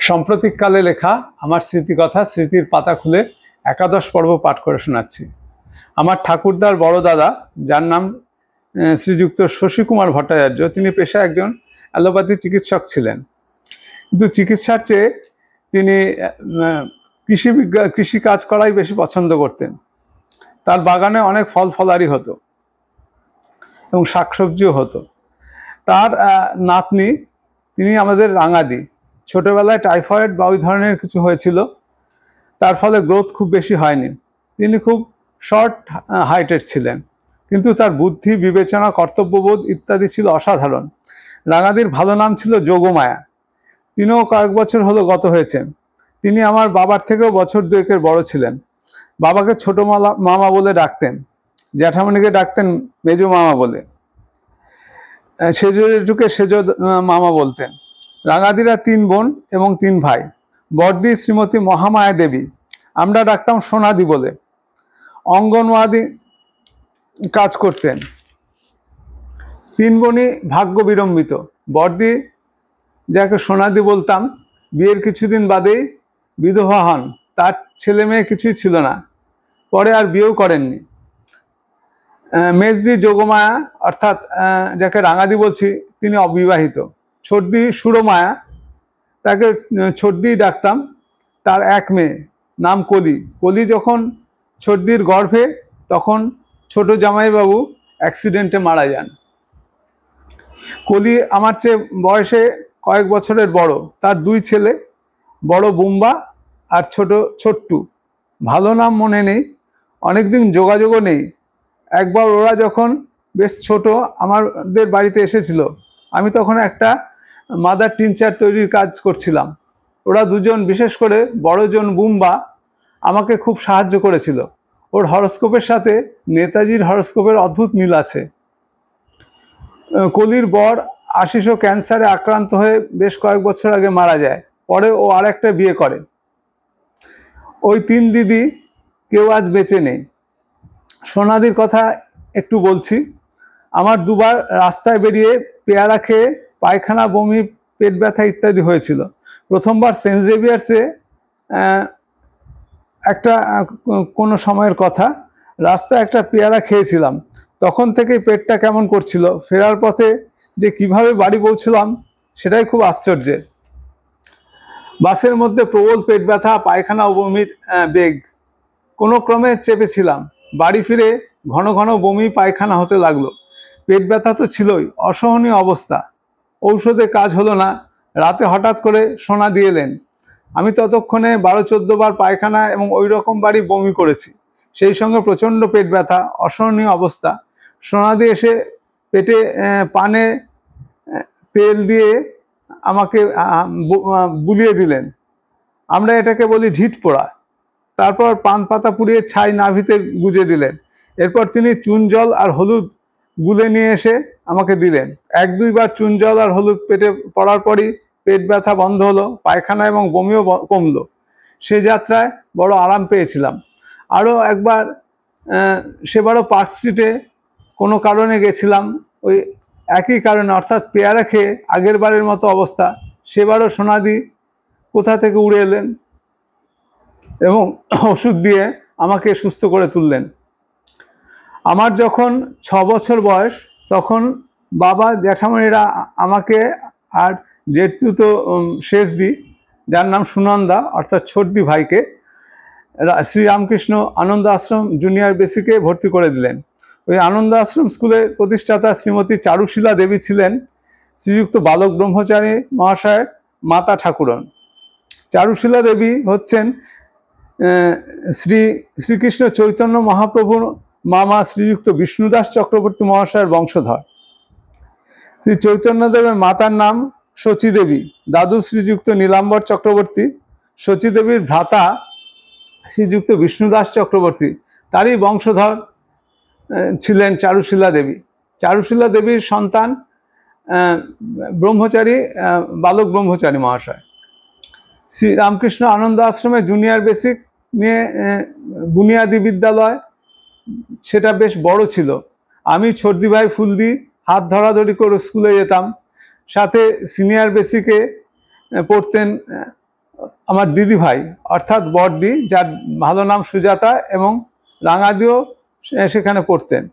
সাম্প্রতিককালে লেখা আমার স্মৃতিকথা স্মৃতির পাতা খুলে একাদশ পর্ব পাঠ করে শোনাচ্ছি। আমার ঠাকুরদার বড় দাদা, যার নাম শ্রীযুক্ত শশী কুমার ভট্টাচার্য, তিনি পেশায় একজন অ্যালোপ্যাথি চিকিৎসক ছিলেন। কিন্তু চিকিৎসার চেয়ে তিনি কৃষি কাজ করাই বেশি পছন্দ করতেন। তার বাগানে অনেক ফল ফলারি হতো এবং শাকসবজিও হতো। তার নাতনি, তিনি আমাদের রাঙাদি। ছোটবেলায় টাইফয়েড বা ওই ধরনের কিছু হয়েছিল, তার ফলে গ্রোথ খুব বেশি হয়নি। তিনি খুব শর্ট হাইটেড ছিলেন, কিন্তু তার বুদ্ধি, বিবেচনা, কর্তব্যবোধ ইত্যাদি ছিল অসাধারণ। রাঙাদির ভালো নাম ছিল যোগমায়া। তিনিও কয়েক বছর হলো গত হয়েছেন। তিনি আমার বাবার থেকেও বছর দুয়েকের বড় ছিলেন। বাবাকে ছোট মামা বলে ডাকতেন, জ্যাঠামণিকে ডাকতেন মেজো মামা বলে, সেজুকে সেজ মামা বলতেন। রাঙাদিরা 3 বোন এবং 3 ভাই। বড়দি শ্রীমতী মহামায়া দেবী, আমরা ডাকতাম সোনাদি বলে, অঙ্গনওয়াড়ি কাজ করতেন। 3 বোনই ভাগ্য বিড়ম্বিত। বড়দি, যাকে সোনাদি বলতাম, বিয়ের কিছুদিন বাদেই বিধবা হন। তার ছেলে মেয়ে কিছুই ছিল না, পরে আর বিয়েও করেননি। মেজদি যোগমায়া, অর্থাৎ যাকে রাঙাদি বলছি, তিনি অবিবাহিত। ছোটদি সুরমায়া, তাকে ছোটদি ডাকতাম। তার এক মেয়ে, নাম কলি। কলি যখন ছোটদির গর্ভে, তখন ছোট জামাইবাবু অ্যাক্সিডেন্টে মারা যান। কলি আমার চেয়ে বয়সে কয়েক বছরের বড়। তার 2 ছেলে, বড় বুম্বা আর ছোট ছোট্টু। ভালো নাম মনে নেই, অনেকদিন যোগাযোগও নেই। একবার ওরা যখন বেশ ছোট আমাদের বাড়িতে এসেছিল, আমি তখন একটা মাদার টিনচার তৈরির কাজ করছিলাম। ওরা দুজন, বিশেষ করে বড়জন বুম্বা, আমাকে খুব সাহায্য করেছিল। ওর হরস্কোপের সাথে নেতাজির হরস্কোপের অদ্ভুত মিল আছে। কলির বর আশিসও ক্যান্সারে আক্রান্ত হয়ে বেশ কয়েক বছর আগে মারা যায়। পরে ও আরেকটা বিয়ে করে। ওই 3 দিদি কেউ আজ বেঁচে নেই। সোনাদির কথা একটু বলছি। আমার 2বার রাস্তায় বেরিয়ে পেয়ারা খেয়ে পায়খানা, বমি, পেট ব্যথা ইত্যাদি হয়েছিল। প্রথমবার সেন্ট জেভিয়ার্সে একটা কোনো সময়ের কথা, রাস্তায় একটা পেয়ারা খেয়েছিলাম। তখন থেকেই পেটটা কেমন করছিল। ফেরার পথে যে কিভাবে বাড়ি পৌঁছলাম সেটাই খুব আশ্চর্যের। বাসের মধ্যে প্রবল পেট ব্যথা, পায়খানা ও বমির বেগ। কোনো ক্রমে চেপেছিলাম। বাড়ি ফিরে ঘন ঘন বমি, পায়খানা হতে লাগলো। পেট ব্যথা তো ছিলই, অসহনীয় অবস্থা। ঔষধে কাজ হলো না। রাতে হঠাৎ করে সোনা দিয়ে এলেন। আমি ততক্ষণে 12-14 বার পায়খানা এবং ওই রকম বাড়ি বমি করেছি। সেই সঙ্গে প্রচণ্ড পেট ব্যথা, অসহনীয় অবস্থা। সোনাদি এসে পেটে পানে তেল দিয়ে আমাকে বুলিয়ে দিলেন। আমরা এটাকে বলি ঢিট পোড়া। তারপর পান পাতা পুড়িয়ে ছাই নাভিতে গুজে দিলেন। এরপর তিনি চুন জল আর হলুদ গুলে নিয়ে এসে আমাকে দিলেন। 1-2 বার চুন জল আর হলুদ পেটে পড়ার পরই পেট ব্যথা বন্ধ হলো, পায়খানা এবং বমিও কমলো। সে যাত্রায় বড় আরাম পেয়েছিলাম। আরও একবার, সেবারও পার্ক স্ট্রিটে কোনো কারণে গেছিলাম, ওই একই কারণে, অর্থাৎ পেয়ারা খেয়ে আগের বারের মতো অবস্থা। সেবারও সোনাদি কোথা থেকে উড়ে এলেন এবং ওষুধ দিয়ে আমাকে সুস্থ করে তুললেন। আমার যখন 6 বছর বয়স, তখন বাবা, জ্যাঠামণিরা আমাকে আর জেঠতুতো শেষদি, যার নাম সুনন্দা, অর্থাৎ ছোটদি ভাইকে শ্রীরামকৃষ্ণ আনন্দ আশ্রম জুনিয়র বেসিকে ভর্তি করে দিলেন। ওই আনন্দ আশ্রম স্কুলের প্রতিষ্ঠাতা শ্রীমতী চারুশীলা দেবী ছিলেন শ্রীযুক্ত বালক ব্রহ্মচারী মহাশয়ের মাতা ঠাকুরন। চারুশীলা দেবী হচ্ছেন শ্রীকৃষ্ণ চৈতন্য মহাপ্রভুর মামা শ্রীযুক্ত বিষ্ণুদাস চক্রবর্তী মহাশয়ের বংশধর। শ্রী চৈতন্যদেবের মাতার নাম শচী দেবী, দাদু শ্রীযুক্ত নীলাম্বর চক্রবর্তী। শচী দেবীর ভ্রাতা শ্রীযুক্ত বিষ্ণুদাস চক্রবর্তী, তারই বংশধর ছিলেন চারুশীলা দেবী। চারুশীলা দেবীর সন্তান ব্রহ্মচারী, বালক ব্রহ্মচারী মহাশয়। শ্রী রামকৃষ্ণ আনন্দ আশ্রমে জুনিয়র বেসিক নিয়ে বুনিয়াদী বিদ্যালয়, সেটা বেশ বড় ছিল। আমি, ছোটদি ভাই, ফুলদি হাত ধরাধরি করে স্কুলে যেতাম। সাথে সিনিয়র বেসিকে পড়তেন আমার দিদি ভাই অর্থাৎ বড়দি, যার ভালো নাম সুজাতা, এবং রাঙাদিও সেখানে পড়তেন।